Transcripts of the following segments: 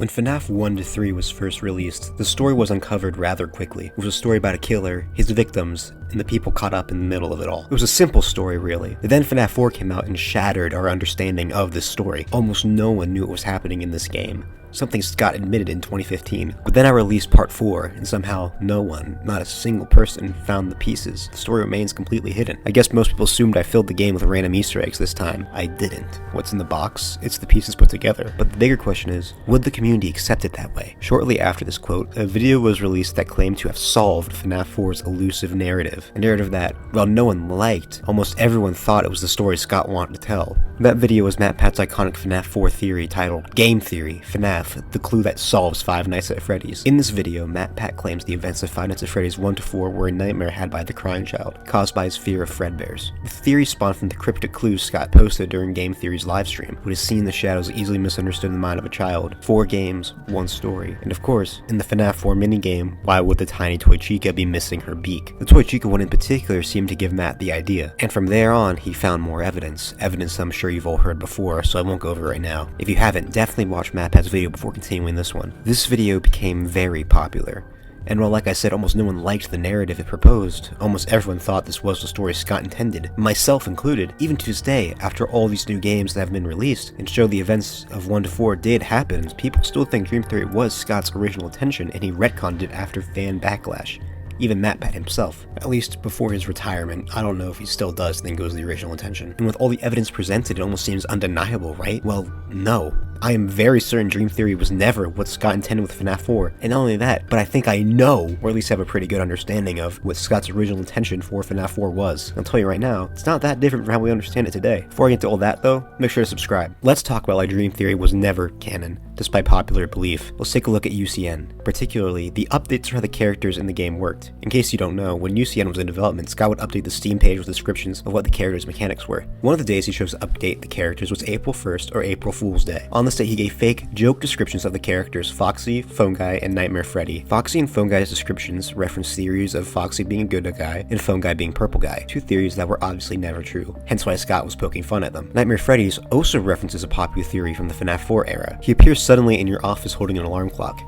When FNaF 1 to 3 was first released, the story was uncovered rather quickly. It was a story about a killer, his victims, and the people caught up in the middle of it all. It was a simple story, really. But then FNaF 4 came out and shattered our understanding of this story. Almost no one knew what was happening in this game. Something Scott admitted in 2015. But then I released part 4, and somehow no one, not a single person, found the pieces. The story remains completely hidden. I guess most people assumed I filled the game with random Easter eggs this time. I didn't. What's in the box? It's the pieces put together. But the bigger question is, would the community accept it that way? Shortly after this quote, a video was released that claimed to have solved FNaF 4's elusive narrative. A narrative that, while no one liked, almost everyone thought it was the story Scott wanted to tell. That video was MatPat's iconic FNaF 4 theory titled Game Theory, FNaF, the clue that solves Five Nights at Freddy's. In this video, MatPat claims the events of Five Nights at Freddy's 1 to 4 were a nightmare had by the crying child, caused by his fear of Fredbears. The theory spawned from the cryptic clues Scott posted during Game Theory's livestream, who has seen the shadows easily misunderstood in the mind of a child. 4 games, 1 story. And of course, in the FNaF 4 minigame, why would the tiny toy Chica be missing her beak? The toy Chica one in particular seemed to give Matt the idea, and from there on, he found more evidence I'm sure you've all heard before, so I won't go over it right now. If you haven't, definitely watch MatPat's video before continuing this one. This video became very popular. And while, like I said, almost no one liked the narrative it proposed, almost everyone thought this was the story Scott intended, myself included. Even to this day, after all these new games that have been released and show the events of 1 to 4 did happen, people still think Dream Theory was Scott's original intention and he retconned it after fan backlash. Even MatPat himself, at least before his retirement. I don't know if he still does think it was the original intention. And with all the evidence presented, it almost seems undeniable, right? Well, no. I am very certain Dream Theory was never what Scott intended with FNaF 4, and not only that, but I think I know, or at least have a pretty good understanding of, what Scott's original intention for FNaF 4 was. I'll tell you right now, it's not that different from how we understand it today. Before I get to all that though, make sure to subscribe. Let's talk about why Dream Theory was never canon, despite popular belief. Let's take a look at UCN, particularly the updates for how the characters in the game worked. In case you don't know, when UCN was in development, Scott would update the Steam page with descriptions of what the characters' mechanics were. One of the days he chose to update the characters was April 1st or April Fool's Day. On this day, he gave fake joke descriptions of the characters Foxy, Phone Guy, and Nightmare Freddy. Foxy and Phone Guy's descriptions reference theories of Foxy being a good guy and Phone Guy being purple guy, 2 theories that were obviously never true, hence why Scott was poking fun at them. Nightmare Freddy's also references a popular theory from the FNaF 4 era. He appears suddenly in your office holding an alarm clock.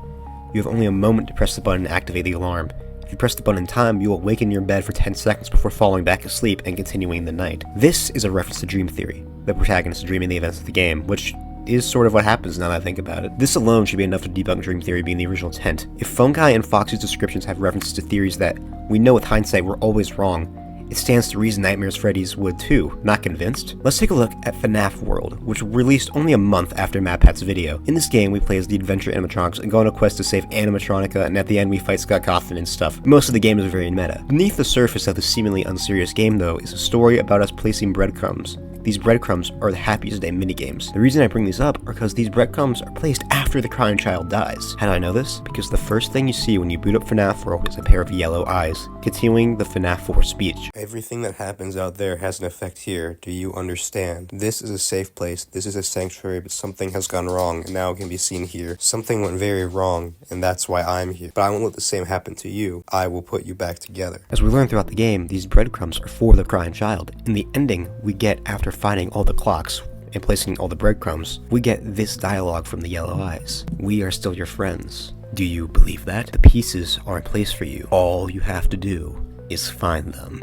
You have only a moment to press the button and activate the alarm. If you press the button in time, you will awaken your bed for 10 seconds before falling back asleep and continuing the night. This is a reference to Dream Theory, the protagonist dreaming the events of the game, which is sort of what happens now that I think about it. This alone should be enough to debunk Dream Theory being the original intent. If Phone Guy and Foxy's descriptions have references to theories that we know with hindsight were always wrong, it stands to reason Nightmares Freddy's would too. Not convinced? Let's take a look at FNaF World, which released only a month after MatPat's video. In this game, we play as the adventure animatronics and go on a quest to save Animatronica, and at the end we fight Scott Cawthon and stuff. Most of the game is very meta. Beneath the surface of the seemingly unserious game though, is a story about us placing breadcrumbs. These breadcrumbs are the Happiest Day minigames. The reason I bring these up are because these breadcrumbs are placed after the crying child dies. How do I know this? Because the first thing you see when you boot up FNaF World is a pair of yellow eyes, continuing the FNaF 4 speech. Everything that happens out there has an effect here. Do you understand? This is a safe place. This is a sanctuary, but something has gone wrong, and now it can be seen here. Something went very wrong, and that's why I'm here. But I won't let the same happen to you. I will put you back together. As we learn throughout the game, these breadcrumbs are for the crying child. In the ending we get after finding all the clocks and placing all the breadcrumbs, we get this dialogue from the yellow eyes. We are still your friends. Do you believe that? The pieces are in place for you. All you have to do is find them.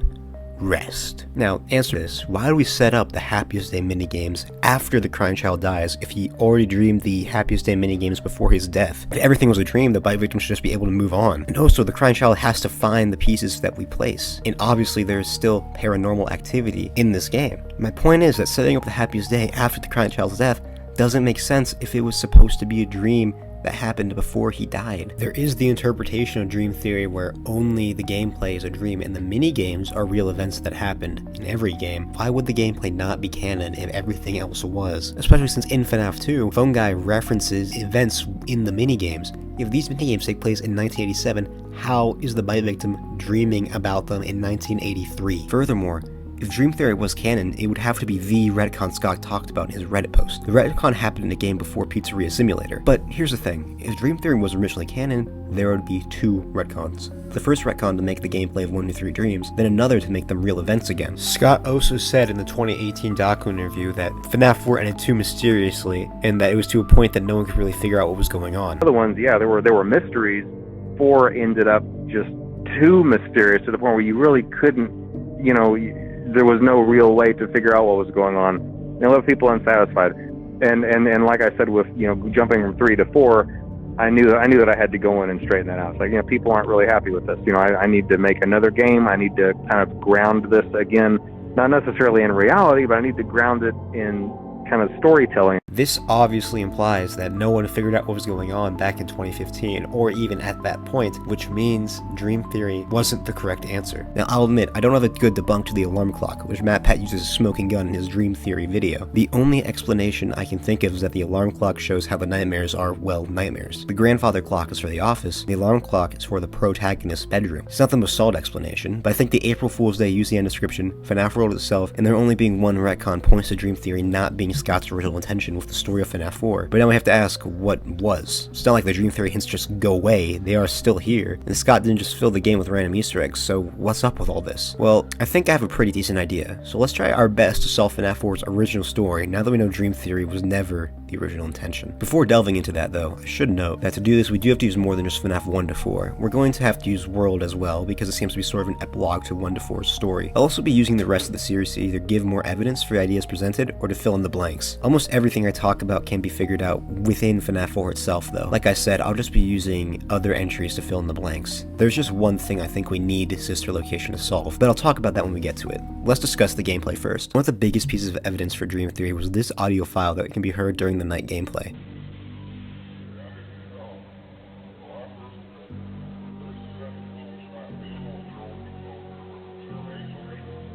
Rest. Now, answer this. Why do we set up the Happiest Day minigames after the crying child dies if he already dreamed the Happiest Day minigames before his death? If everything was a dream, the bite victim should just be able to move on. And also, the crying child has to find the pieces that we place. And obviously, there is still paranormal activity in this game. My point is that setting up the Happiest Day after the crying child's death doesn't make sense if it was supposed to be a dream that happened before he died. There is the interpretation of Dream Theory where only the gameplay is a dream and the mini-games are real events that happened in every game. Why would the gameplay not be canon if everything else was? Especially since in FNaF 2, Phone Guy references events in the mini-games. If these mini-games take place in 1987, how is the bite victim dreaming about them in 1983? Furthermore, If Dream Theory was canon, it would have to be the retcon Scott talked about in his Reddit post. The retcon happened in a game before Pizzeria Simulator. But here's the thing, if Dream Theory was originally canon, there would be 2 retcons. The first retcon to make the gameplay of 1 to 3 Dreams, then another to make them real events again. Scott also said in the 2018 docu interview that FNaF 4 ended too mysteriously, and that it was to a point that no one could really figure out what was going on. Other ones, yeah, there were mysteries. 4 ended up just too mysterious to the point where you really couldn't, there was no real way to figure out what was going on. And it left people unsatisfied. And like I said, with jumping from 3 to 4. I knew that I had to go in and straighten that out. It's like, people aren't really happy with this. I need to make another game. I need to kind of ground this again, not necessarily in reality, but I need to ground it in kind of storytelling. This obviously implies that no one figured out what was going on back in 2015, or even at that point, which means Dream Theory wasn't the correct answer. Now, I'll admit, I don't have a good debunk to the alarm clock, which Matt Pat uses a smoking gun in his Dream Theory video. The only explanation I can think of is that the alarm clock shows how the nightmares are, well, nightmares. The grandfather clock is for the office, the alarm clock is for the protagonist's bedroom. It's not the most solid explanation, but I think the April Fool's Day UCN description, FNaF World itself, and there only being one retcon points to Dream Theory not being Scott's original intention with the story of FNaF 4. But now we have to ask, what was? It's not like the Dream Theory hints just go away, they are still here, and Scott didn't just fill the game with random Easter eggs, so what's up with all this? Well, I think I have a pretty decent idea, so let's try our best to solve FNaF 4's original story now that we know Dream Theory was never the original intention. Before delving into that though, I should note that to do this we do have to use more than just FNaF 1 to 4. We're going to have to use World as well, because it seems to be sort of an epilogue to 1 to 4's story. I'll also be using the rest of the series to either give more evidence for the ideas presented, or to fill in the blanks. Almost everything I talk about can be figured out within FNaF 4 itself though. Like I said, I'll just be using other entries to fill in the blanks. There's just one thing I think we need Sister Location to solve, but I'll talk about that when we get to it. Let's discuss the gameplay first. One of the biggest pieces of evidence for Dream Theory was this audio file that can be heard during the night gameplay.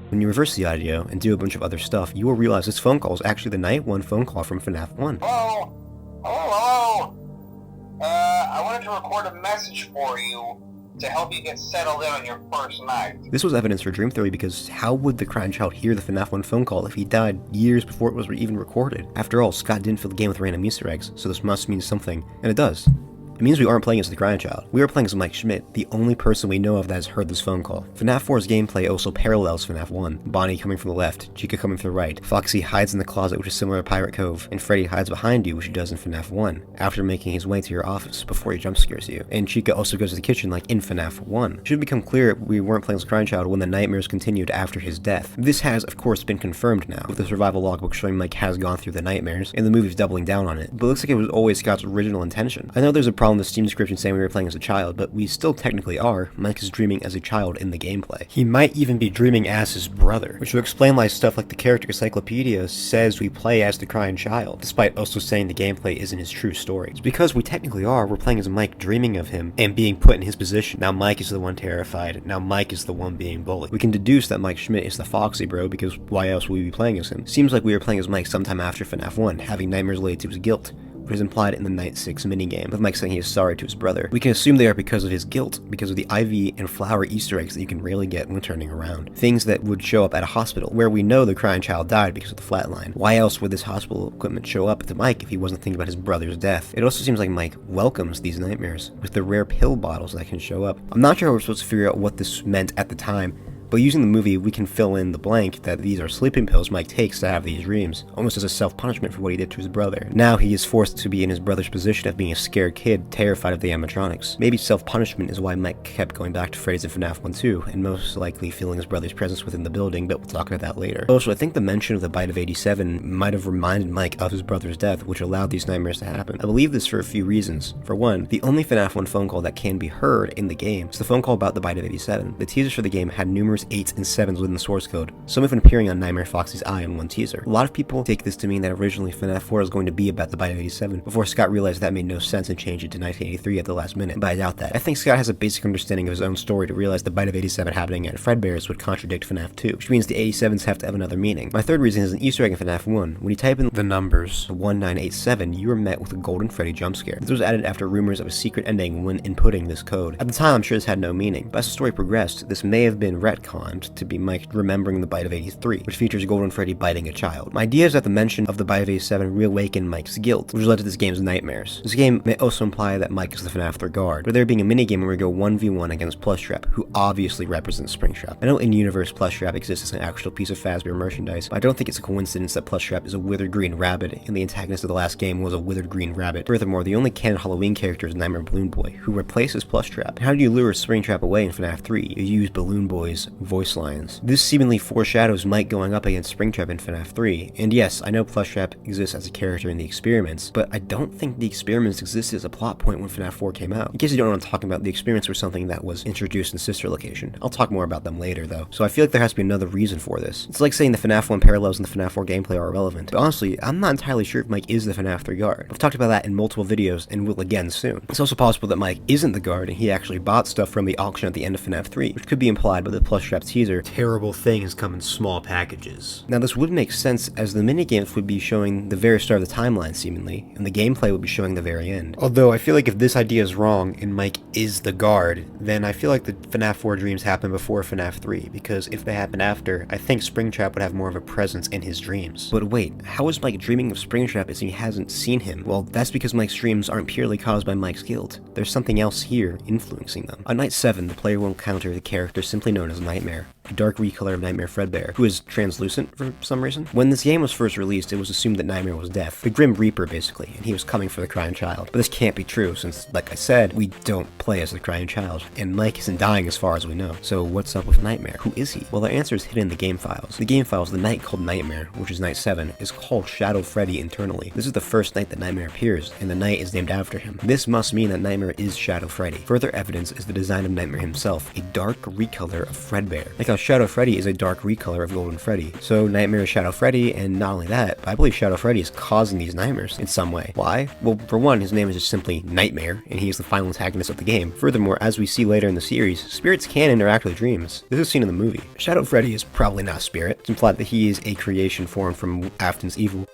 When you reverse the audio and do a bunch of other stuff, you will realize this phone call is actually the night 1 phone call from FNaF 1. Hello? Hello? I wanted to record a message for you to help you get settled in on your first night. This was evidence for Dream Theory because how would the crying child hear the FNaF 1 phone call if he died years before it was even recorded? After all, Scott didn't fill the game with random Easter eggs, so this must mean something, and it does. It means we aren't playing as the crying child. We are playing as Mike Schmidt, the only person we know of that has heard this phone call. FNaF 4's gameplay also parallels FNaF 1. Bonnie coming from the left, Chica coming from the right, Foxy hides in the closet, which is similar to Pirate Cove, and Freddy hides behind you, which he does in FNaF 1, after making his way to your office before he jump scares you. And Chica also goes to the kitchen like in FNaF 1. It should become clear we weren't playing as crying child when the nightmares continued after his death. This has, of course, been confirmed now, with the survival logbook showing Mike has gone through the nightmares, and the movie's doubling down on it. But it looks like it was always Scott's original intention. I know there's a problem with Steam description saying we were playing as a child, but we still technically are. Mike is dreaming as a child in the gameplay. He might even be dreaming as his brother, which will explain why stuff like the character encyclopedia says we play as the crying child, despite also saying the gameplay isn't his true story. It's because we technically are. We're playing as Mike dreaming of him and being put in his position. Now Mike is the one terrified. Now Mike is the one being bullied. We can deduce that Mike Schmidt is the Foxy bro, because why else would we be playing as him? Seems like we were playing as Mike sometime after FNaF 1, having nightmares related to his guilt, which is implied in the Night 6 minigame, with Mike saying he is sorry to his brother. We can assume they are because of his guilt, because of the IV and flower Easter eggs that you can rarely get when turning around. Things that would show up at a hospital, where we know the crying child died because of the flatline. Why else would this hospital equipment show up to Mike if he wasn't thinking about his brother's death? It also seems like Mike welcomes these nightmares, with the rare pill bottles that can show up. I'm not sure how we're supposed to figure out what this meant at the time, but using the movie, we can fill in the blank that these are sleeping pills Mike takes to have these dreams, almost as a self-punishment for what he did to his brother. Now he is forced to be in his brother's position of being a scared kid, terrified of the animatronics. Maybe self-punishment is why Mike kept going back to Freddy's in FNaF 1 too, and most likely feeling his brother's presence within the building, but we'll talk about that later. Also, I think the mention of the bite of 87 might have reminded Mike of his brother's death, which allowed these nightmares to happen. I believe this for a few reasons. For one, the only FNaF 1 phone call that can be heard in the game is the phone call about the bite of 87. The teasers for the game had numerous 8s and 7s within the source code, some even appearing on Nightmare Foxy's eye in one teaser. A lot of people take this to mean that originally FNaF 4 was going to be about the bite of 87, before Scott realized that made no sense and changed it to 1983 at the last minute, but I doubt that. I think Scott has a basic understanding of his own story to realize the bite of 87 happening at Fredbear's would contradict FNaF 2, which means the 87s have to have another meaning. My third reason is an Easter egg in FNaF 1. When you type in the numbers 1987, you are met with a golden Freddy jump scare. This was added after rumors of a secret ending when inputting this code. At the time, I'm sure this had no meaning, but as the story progressed, this may have been retconned retconned to be Mike remembering the bite of 83, which features Golden Freddy biting a child. My idea is that the mention of the bite of 87 reawakened Mike's guilt, which led to this game's nightmares. This game may also imply that Mike is the FNaF 3 guard, with there being a minigame where we go 1v1 against Plushtrap, who obviously represents Springtrap. I know in-universe Plushtrap exists as an actual piece of Fredbear merchandise, but I don't think it's a coincidence that Plushtrap is a withered green rabbit, and the antagonist of the last game was a withered green rabbit. Furthermore, the only canon Halloween character is Nightmare Balloon Boy, who replaces Plushtrap. And how do you lure Springtrap away in FNaF 3? You use Balloon Boy's voice lines. This seemingly foreshadows Mike going up against Springtrap in FNaF 3, and yes, I know Plushtrap exists as a character in the experiments, but I don't think the experiments existed as a plot point when FNaF 4 came out. In case you don't know what I'm talking about, the experiments were something that was introduced in Sister Location. I'll talk more about them later though, so I feel like there has to be another reason for this. It's like saying the FNaF 1 parallels and the FNaF 4 gameplay are irrelevant, but honestly, I'm not entirely sure if Mike is the FNaF 3 guard. I've talked about that in multiple videos and will again soon. It's also possible that Mike isn't the guard and he actually bought stuff from the auction at the end of FNaF 3, which could be implied by the Plushtrap teaser, "Terrible things come in small packages." Now this would make sense as the minigames would be showing the very start of the timeline seemingly, and the gameplay would be showing the very end. Although I feel like if this idea is wrong and Mike is the guard, then I feel like the FNaF 4 dreams happen before FNaF 3, because if they happen after, I think Springtrap would have more of a presence in his dreams. But wait, how is Mike dreaming of Springtrap as he hasn't seen him? Well, that's because Mike's dreams aren't purely caused by Mike's guilt. There's something else here influencing them. On night 7, the player will encounter the character simply known as Nightmare, a dark recolor of Nightmare Fredbear, who is translucent for some reason. When this game was first released, it was assumed that Nightmare was death, the Grim Reaper basically, and he was coming for the crying child. But this can't be true since, like I said, we don't play as the crying child, and Mike isn't dying as far as we know. So what's up with Nightmare? Who is he? Well, the answer is hidden in the game files. The game files, the night called Nightmare, which is night 7, is called Shrouded Freddy internally. This is the first night that Nightmare appears, and the night is named after him. This must mean that Nightmare is Shrouded Freddy. Further evidence is the design of Nightmare himself, a dark recolor of Fredbear. Like how Shrouded Freddy is a dark recolor of Golden Freddy. So Nightmare is Shrouded Freddy, and not only that, but I believe Shrouded Freddy is causing these nightmares in some way. Why? Well, for one, his name is just simply Nightmare, and he is the final antagonist of the game. Furthermore, as we see later in the series, spirits can interact with dreams. This is seen in the movie. Shrouded Freddy is probably not a spirit. It's implied that he is a creation formed from Afton's evil.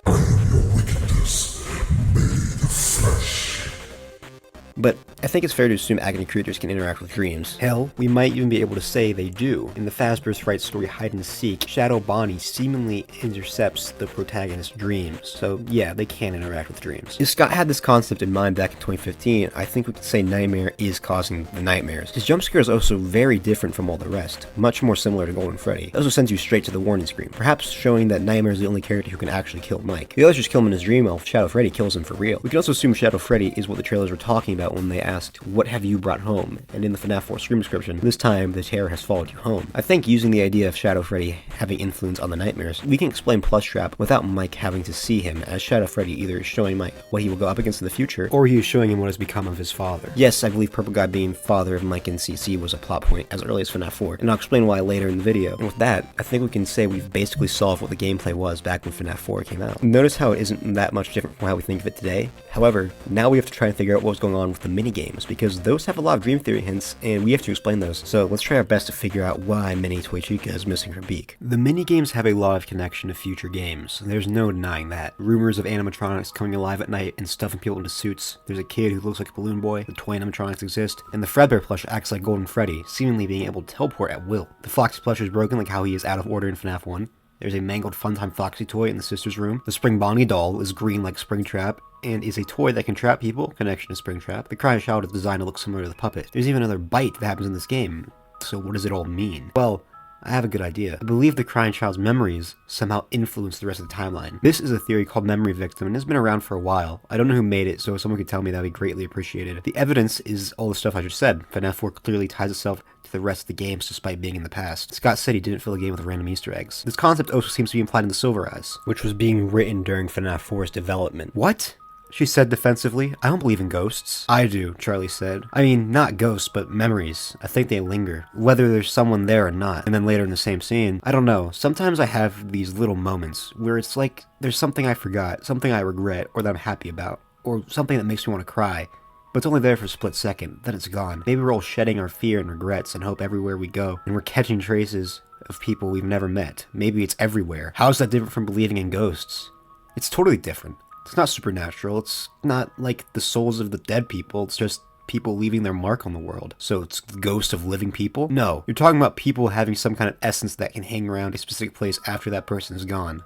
But I think it's fair to assume agony creatures can interact with dreams. Hell, we might even be able to say they do. In the Fazbear's Fright story Hide and Seek, Shadow Bonnie seemingly intercepts the protagonist's dreams. So yeah, they can interact with dreams. If Scott had this concept in mind back in 2015, I think we could say Nightmare is causing the nightmares. His jump scare is also very different from all the rest, much more similar to Golden Freddy. It also sends you straight to the warning screen, perhaps showing that Nightmare is the only character who can actually kill Mike. The others just kill him in his dream while Shadow Freddy kills him for real. We can also assume Shadow Freddy is what the trailers were talking about when they asked, "What have you brought home?" And in the FNaF 4 screen description, this time the terror has followed you home. I think using the idea of Shadow Freddy having influence on the nightmares, we can explain Plushtrap without Mike having to see him, as Shadow Freddy either is showing Mike what he will go up against in the future, or he is showing him what has become of his father. Yes, I believe Purple Guy being father of Mike and CC was a plot point as early as FNaF 4, and I'll explain why later in the video. And with that, I think we can say we've basically solved what the gameplay was back when FNaF 4 came out. Notice how it isn't that much different from how we think of it today. However, now we have to try and figure out what was going on with the minigames, because those have a lot of Dream Theory hints, and we have to explain those. So let's try our best to figure out why Mini Toy Chica is missing her beak. The minigames have a lot of connection to future games. There's no denying that. Rumors of animatronics coming alive at night and stuffing people into suits. There's a kid who looks like a balloon boy, the toy animatronics exist, and the Fredbear plush acts like Golden Freddy, seemingly being able to teleport at will. The Foxy plush is broken like how he is out of order in FNaF 1. There's a mangled Funtime Foxy toy in the sister's room. The Spring Bonnie doll is green like Springtrap, and is a toy that can trap people, connection to Springtrap. The Crying Child is designed to look similar to the puppet. There's even another bite that happens in this game. So what does it all mean? Well, I have a good idea. I believe the Crying Child's memories somehow influence the rest of the timeline. This is a theory called memory victim, and it's been around for a while. I don't know who made it, so if someone could tell me, that would be greatly appreciated. The evidence is all the stuff I just said. FNaF 4 clearly ties itself to the rest of the games despite being in the past. Scott said he didn't fill the game with random Easter eggs. This concept also seems to be implied in the Silver Eyes, which was being written during FNaF 4's development. What? She said defensively. I don't believe in ghosts. I do, Charlie said. I mean, not ghosts, but memories. I think they linger, whether there's someone there or not. And then later in the same scene, I don't know, sometimes I have these little moments where it's like there's something I forgot, something I regret, or that I'm happy about, or something that makes me want to cry. But it's only there for a split second, then it's gone. Maybe we're all shedding our fear and regrets and hope everywhere we go, and we're catching traces of people we've never met. Maybe it's everywhere. How is that different from believing in ghosts? It's totally different. It's not supernatural, it's not like the souls of the dead people, it's just people leaving their mark on the world. So it's the ghost of living people? No. You're talking about people having some kind of essence that can hang around a specific place after that person is gone.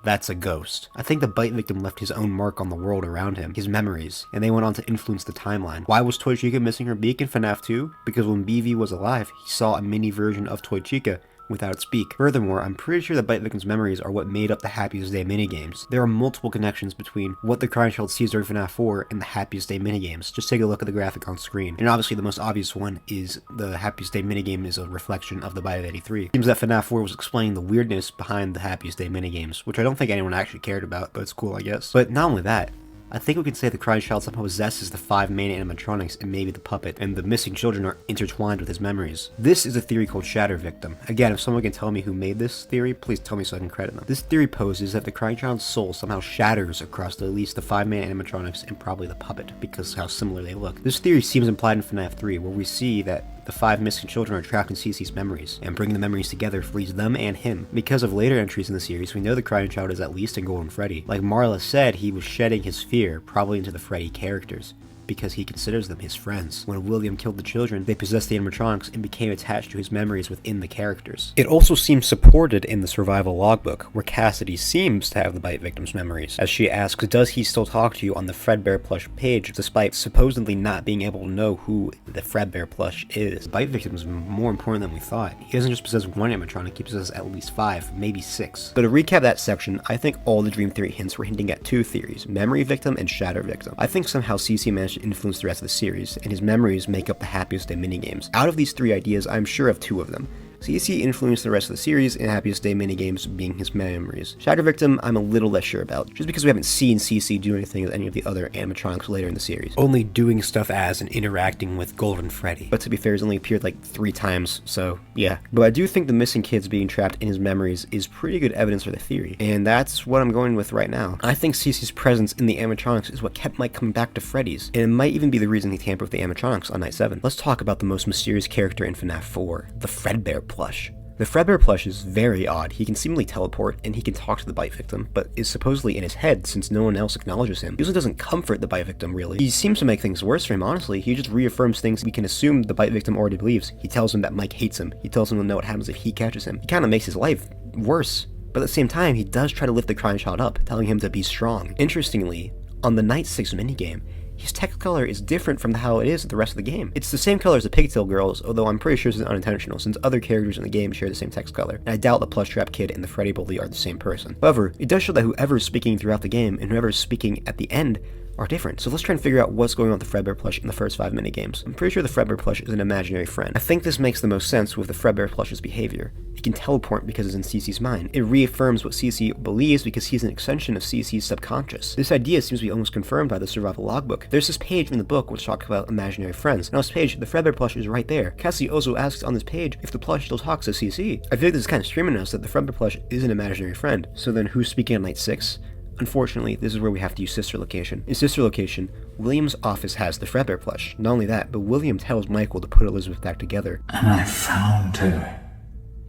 That's a ghost. I think the bite victim left his own mark on the world around him, his memories, and they went on to influence the timeline. Why was Toy Chica missing her beak in FNaF 2? Because when BV was alive, he saw a mini version of Toy Chica without its beak. Furthermore, I'm pretty sure the bite victim's memories are what made up the Happiest Day minigames. There are multiple connections between what the crying child sees during FNaF 4 and the Happiest Day minigames. Just take a look at the graphic on screen. And obviously the most obvious one is the Happiest Day minigame is a reflection of the Bite of 83. It seems that FNaF 4 was explaining the weirdness behind the Happiest Day minigames, which I don't think anyone actually cared about, but it's cool, I guess. But not only that, I think we can say the crying child somehow possesses the 5 main animatronics and maybe the puppet, and the missing children are intertwined with his memories. This is a theory called Shatter Victim. Again, if someone can tell me who made this theory, please tell me so I can credit them. This theory poses that the crying child's soul somehow shatters across at least the 5 main animatronics and probably the puppet, because of how similar they look. This theory seems implied in FNaF 3, where we see that the 5 missing children are trapped in Cece's memories, and bringing the memories together frees them and him. Because of later entries in the series, we know the crying child is at least in Golden Freddy. Like Marla said, he was shedding his fear, probably into the Freddy characters, because he considers them his friends. When William killed the children, they possessed the animatronics and became attached to his memories within the characters. It also seems supported in the survival logbook, where Cassidy seems to have the bite victim's memories, as she asks, does he still talk to you on the Fredbear plush page, despite supposedly not being able to know who the Fredbear plush is. The bite victim is more important than we thought. He doesn't just possess one animatronic, he possesses at least 5, maybe 6. So to recap that section, I think all the Dream Theory hints were hinting at 2 theories, Memory Victim and Shatter Victim. I think somehow Cece managed to influence the rest of the series, and his memories make up the Happiest Day minigames. Out of these 3 ideas, I'm sure of 2 of them. Cece influenced the rest of the series, and Happiest Day minigames being his memories. Shatter Victim, I'm a little less sure about, just because we haven't seen Cece do anything with any of the other animatronics later in the series. Only doing stuff as and interacting with Golden Freddy. But to be fair, he's only appeared like 3 times, so yeah. But I do think the missing kids being trapped in his memories is pretty good evidence for the theory, and that's what I'm going with right now. I think Cece's presence in the animatronics is what kept Mike coming back to Freddy's, and it might even be the reason he tampered with the animatronics on night 7. Let's talk about the most mysterious character in FNaF 4, the Fredbear plush. The Fredbear plush is very odd. He can seemingly teleport, and he can talk to the bite victim, but is supposedly in his head since no one else acknowledges him. He also doesn't comfort the bite victim, really. He seems to make things worse for him, honestly. He just reaffirms things we can assume the bite victim already believes. He tells him that Mike hates him. He tells him to know what happens if he catches him. He kind of makes his life worse. But at the same time, he does try to lift the crying child up, telling him to be strong. Interestingly, on the night 6 minigame, his text color is different from how it is in the rest of the game. It's the same color as the Pigtail Girls, although I'm pretty sure this is unintentional since other characters in the game share the same text color, and I doubt the Plush Trap Kid and the Freddy Bully are the same person. However, it does show that whoever is speaking throughout the game and whoever is speaking at the end are different. So let's try and figure out what's going on with the Fredbear plush in the first 5 minigames. I'm pretty sure the Fredbear plush is an imaginary friend. I think this makes the most sense with the Fredbear plush's behavior. He can teleport because it's in Cece's mind. It reaffirms what Cece believes because he's an extension of Cece's subconscious. This idea seems to be almost confirmed by the survival logbook. There's this page in the book which talks about imaginary friends. And on this page, the Fredbear plush is right there. Cassie also asks on this page if the plush still talks to Cece. I feel like this is kind of screaming at us that the Fredbear plush is an imaginary friend. So then who's speaking on night 6? Unfortunately, this is where we have to use Sister Location. In Sister Location, William's office has the Fredbear plush. Not only that, but William tells Michael to put Elizabeth back together. And I found her.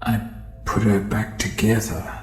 I put her back together,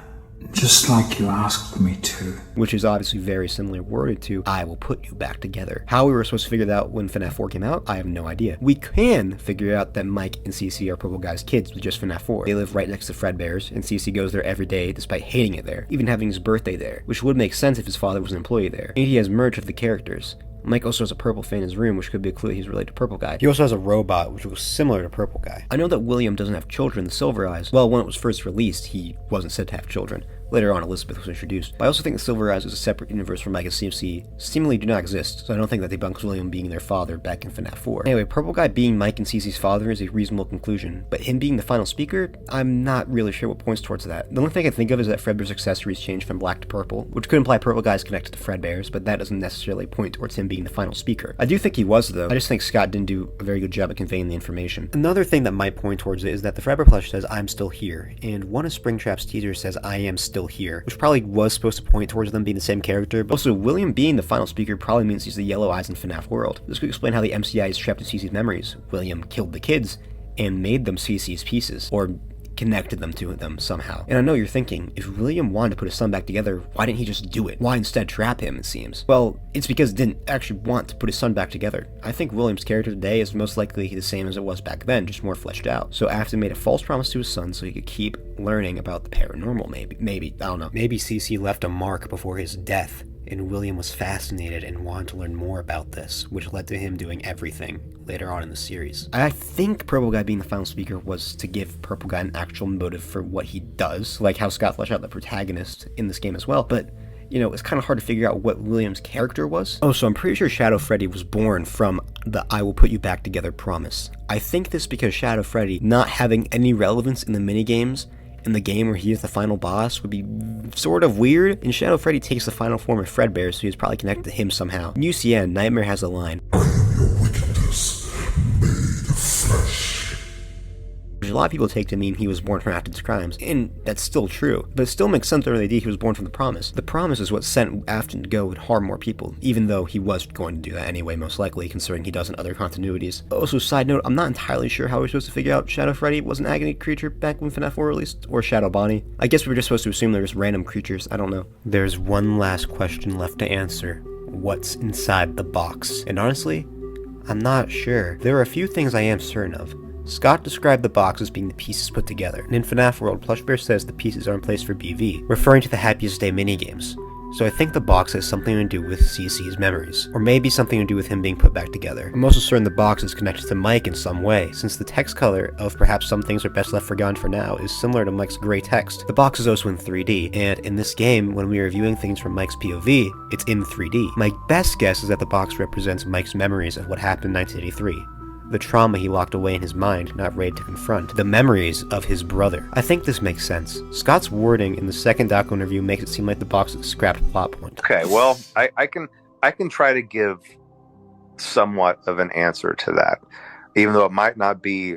just like you asked me to. Which is obviously very similar worded to, I will put you back together. How we were supposed to figure that out when FNaF 4 came out, I have no idea. We can figure out that Mike and Cece are Purple Guy's kids with just FNaF 4. They live right next to Fredbear's, and Cece goes there every day despite hating it there, even having his birthday there, which would make sense if his father was an employee there. And he has merged with the characters. Mike also has a purple fan in his room, which could be a clue he's related to Purple Guy. He also has a robot, which was similar to Purple Guy. I know that William doesn't have children, the Silver Eyes. Well, when it was first released, he wasn't said to have children. Later on, Elizabeth was introduced. But I also think the Silver Eyes is a separate universe from Mike and Cece seemingly do not exist, so I don't think that debunks William being their father back in FNaF 4. Anyway, Purple Guy being Mike and Cece's father is a reasonable conclusion, but him being the final speaker, I'm not really sure what points towards that. The only thing I can think of is that Fredbear's accessories changed from black to purple, which could imply Purple Guy is connected to Fredbear's, but that doesn't necessarily point towards him being the final speaker. I do think he was, though. I just think Scott didn't do a very good job at conveying the information. Another thing that might point towards it is that the Fredbear plush says, I'm still here, and one of Springtrap's teasers says, I am still here, which probably was supposed to point towards them being the same character, but also William being the final speaker probably means he's the Yellow Eyes in FNaF world. This could explain how the MCI is trapped in Cece's memories. William killed the kids and made them Cece's pieces, or connected them to them somehow. And I know you're thinking, if William wanted to put his son back together, why didn't he just do it? Why instead trap him, it seems? Well, it's because he didn't actually want to put his son back together. I think William's character today is most likely the same as it was back then, just more fleshed out. So after he made a false promise to his son so he could keep learning about the paranormal, maybe, I don't know. Maybe Cece left a mark before his death, and William was fascinated and wanted to learn more about this, which led to him doing everything later on in the series. I think Purple Guy being the final speaker was to give Purple Guy an actual motive for what he does, like how Scott fleshed out the protagonist in this game as well, but you know, it's kind of hard to figure out what William's character was. Oh, so I'm pretty sure Shadow Freddy was born from the I will put you back together promise. I think this because Shadow Freddy not having any relevance in the minigames in the game where he is the final boss would be sort of weird, and Shadow Freddy takes the final form of Fredbear, so he's probably connected to him somehow. In UCN, Nightmare has a line, which a lot of people take to mean he was born from after his crimes, and that's still true, but it still makes sense under the idea he was born from the promise. The promise is what sent Afton to go and harm more people, even though he was going to do that anyway, most likely, considering he does in other continuities. Also, side note, I'm not entirely sure how we're supposed to figure out Shadow Freddy was an agony creature back when FNaF 4 released, or Shadow Bonnie. I guess we were just supposed to assume they're just random creatures, I don't know. There's one last question left to answer. What's inside the box? And honestly, I'm not sure. There are a few things I am certain of. Scott described the box as being the pieces put together, and in FNaF World, Plushbear says the pieces are in place for BV, referring to the Happiest Day minigames. So I think the box has something to do with CC's memories, or maybe something to do with him being put back together. I'm also certain the box is connected to Mike in some way, since the text color of perhaps some things are best left forgotten for now is similar to Mike's gray text. The box is also in 3D, and in this game, when we are viewing things from Mike's POV, it's in 3D. My best guess is that the box represents Mike's memories of what happened in 1983. The trauma he locked away in his mind, not ready to confront. The memories of his brother. I think this makes sense. Scott's wording in the second doc interview makes it seem like the box is a scrapped plot point. Okay, well, I can try to give somewhat of an answer to that, even though it might not be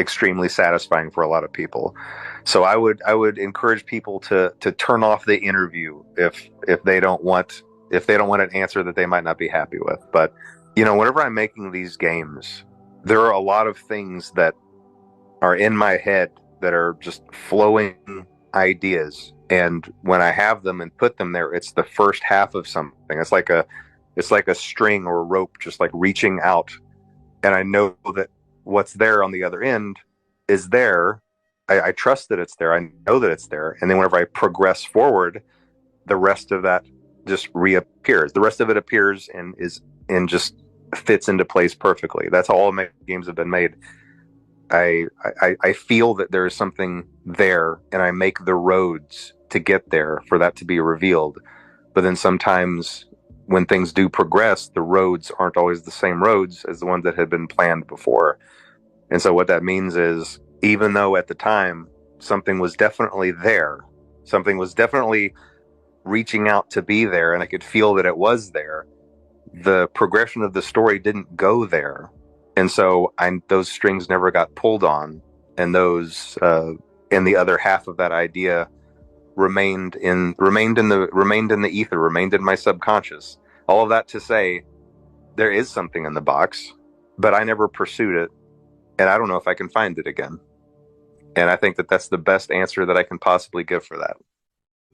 extremely satisfying for a lot of people. So I would encourage people to turn off the interview if they don't want an answer that they might not be happy with. But you know, whenever I'm making these games, there are a lot of things that are in my head that are just flowing ideas. And when I have them and put them there, it's the first half of something. It's like a string or a rope, just like reaching out. And I know that what's there on the other end is there. I trust that it's there. I know that it's there. And then whenever I progress forward, the rest of that just reappears. The rest of it appears and just fits into place perfectly. That's how all my games have been made. I feel that there is something there, and I make the roads to get there for that to be revealed. But then sometimes when things do progress, the roads aren't always the same roads as the ones that had been planned before. And so what that means is, even though at the time something was definitely there, something was definitely reaching out to be there, and I could feel that it was there, the progression of the story didn't go there, and so those strings never got pulled on, and those and the other half of that idea remained in the ether, remained in my subconscious. All of that to say, there is something in the box, but I never pursued it, and I don't know if I can find it again. And I think that that's the best answer that I can possibly give for that.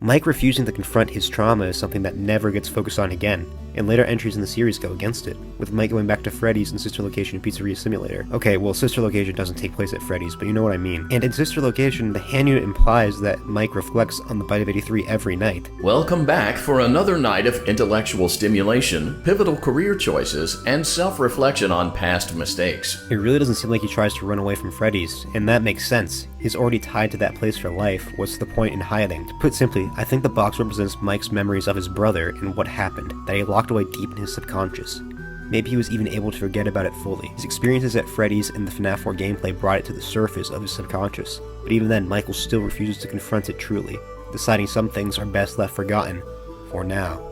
Mike refusing to confront his trauma is something that never gets focused on again, and later entries in the series go against it, with Mike going back to Freddy's and Sister Location Pizzeria Simulator. Okay, well, Sister Location doesn't take place at Freddy's, but you know what I mean. And in Sister Location, the hand unit implies that Mike reflects on the Bite of 83 every night. Welcome back for another night of intellectual stimulation, pivotal career choices, and self-reflection on past mistakes. It really doesn't seem like he tries to run away from Freddy's, and that makes sense. He's already tied to that place for life. What's the point in hiding? To put simply, I think the box represents Mike's memories of his brother and what happened, that he locked away deep in his subconscious. Maybe he was even able to forget about it fully. His experiences at Freddy's and the FNaF 4 gameplay brought it to the surface of his subconscious, but even then Michael still refuses to confront it truly, deciding some things are best left forgotten, for now.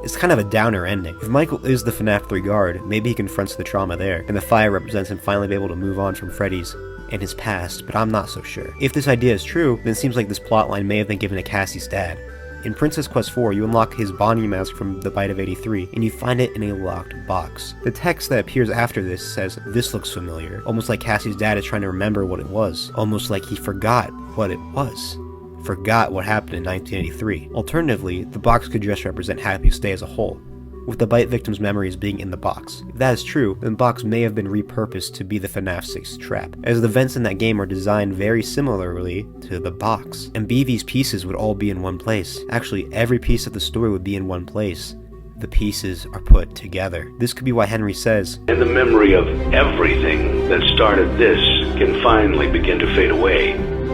It's kind of a downer ending. If Michael is the FNaF 3 guard, maybe he confronts the trauma there, and the fire represents him finally being able to move on from Freddy's and his past, but I'm not so sure. If this idea is true, then it seems like this plotline may have been given to Cassie's dad. In Princess Quest 4, you unlock his Bonnie mask from the Bite of 83, and you find it in a locked box. The text that appears after this says, "This looks familiar," almost like Cassie's dad is trying to remember what it was, almost like he forgot what it was. Forgot what happened in 1983. Alternatively, the box could just represent Happiest Day as a whole, with the Bite victim's memories being in the box. If that is true, then the box may have been repurposed to be the FNaF 6 trap, as the vents in that game are designed very similarly to the box. And BV's pieces would all be in one place. Actually, every piece of the story would be in one place. The pieces are put together. This could be why Henry says, "And the memory of everything that started this can finally begin to fade away,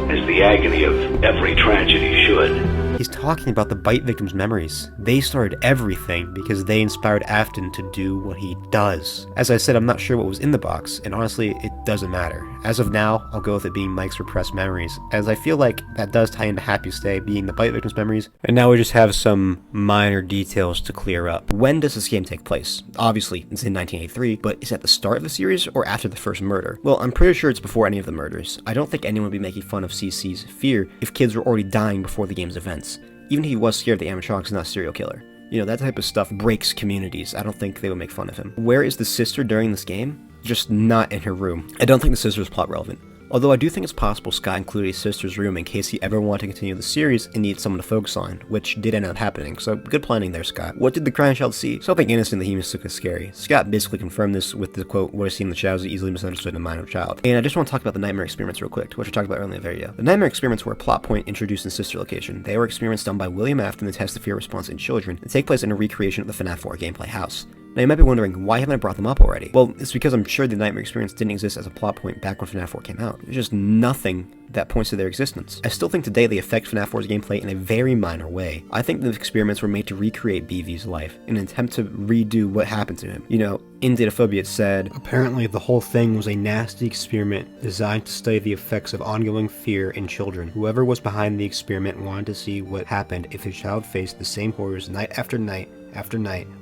as the agony of every tragedy should." He's talking about the Bite victims' memories. They started everything because they inspired Afton to do what he does. As I said, I'm not sure what was in the box, and honestly, it doesn't matter. As of now, I'll go with it being Mike's repressed memories, as I feel like that does tie into Happiest Day being the Bite victims' memories. And now we just have some minor details to clear up. When does this game take place? Obviously, it's in 1983, but is it at the start of the series or after the first murder? Well, I'm pretty sure it's before any of the murders. I don't think anyone would be making fun of CC's fear if kids were already dying before the game's events. Even if he was scared the animatronic's not a serial killer. You know, that type of stuff breaks communities. I don't think they would make fun of him. Where is the sister during this game? Just not in her room. I don't think the sister is plot relevant. Although I do think it's possible Scott included his sister's room in case he ever wanted to continue the series and needed someone to focus on, which did end up happening, so good planning there, Scott. What did the crying child see? Something innocent that he mistook as scary. Scott basically confirmed this with the quote, "What I see in the shadows is easily misunderstood in the mind of a child." And I just want to talk about the nightmare experiments real quick, which I talked about earlier in the video. The nightmare experiments were a plot point introduced in Sister Location. They were experiments done by William Afton to test the fear response in children and take place in a recreation of the FNaF 4 gameplay house. Now you might be wondering, why haven't I brought them up already? Well, it's because I'm sure the Nightmare Experience didn't exist as a plot point back when FNaF 4 came out. There's just nothing that points to their existence. I still think today they affect FNaF 4's gameplay in a very minor way. I think the experiments were made to recreate BV's life, in an attempt to redo what happened to him. You know, in Dataphobia it said, "Apparently the whole thing was a nasty experiment designed to study the effects of ongoing fear in children. Whoever was behind the experiment wanted to see what happened if a child faced the same horrors night after night,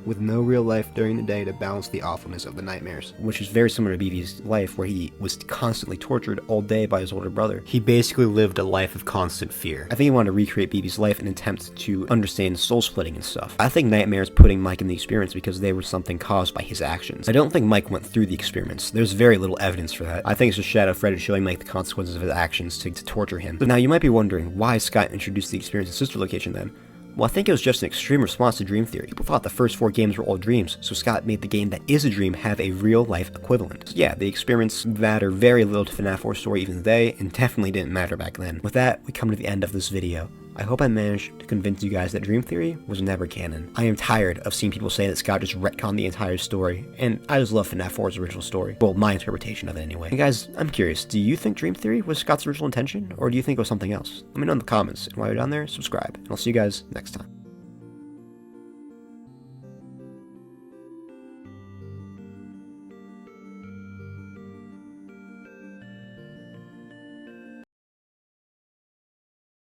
with no real life during the day to balance the awfulness of the nightmares," which is very similar to BV's life, where he was constantly tortured all day by his older brother. He basically lived a life of constant fear. I think he wanted to recreate BV's life in an attempt to understand soul splitting and stuff. I think Nightmare is putting Mike in the experience because they were something caused by his actions. I don't think Mike went through the experiments. There's very little evidence for that. I think it's just Shadow Fredbear showing Mike the consequences of his actions to torture him. So now you might be wondering, why Scott introduced the experience in Sister Location then? Well, I think it was just an extreme response to Dream Theory. People thought the first 4 games were all dreams, so Scott made the game that is a dream have a real-life equivalent. So yeah, the experiments matter very little to FNaF 4's story even today, and definitely didn't matter back then. With that, we come to the end of this video. I hope I managed to convince you guys that Dream Theory was never canon. I am tired of seeing people say that Scott just retconned the entire story, and I just love FNaF 4's original story. Well, my interpretation of it anyway. And guys, I'm curious, do you think Dream Theory was Scott's original intention, or do you think it was something else? Let me know in the comments, and while you're down there, subscribe, and I'll see you guys next time.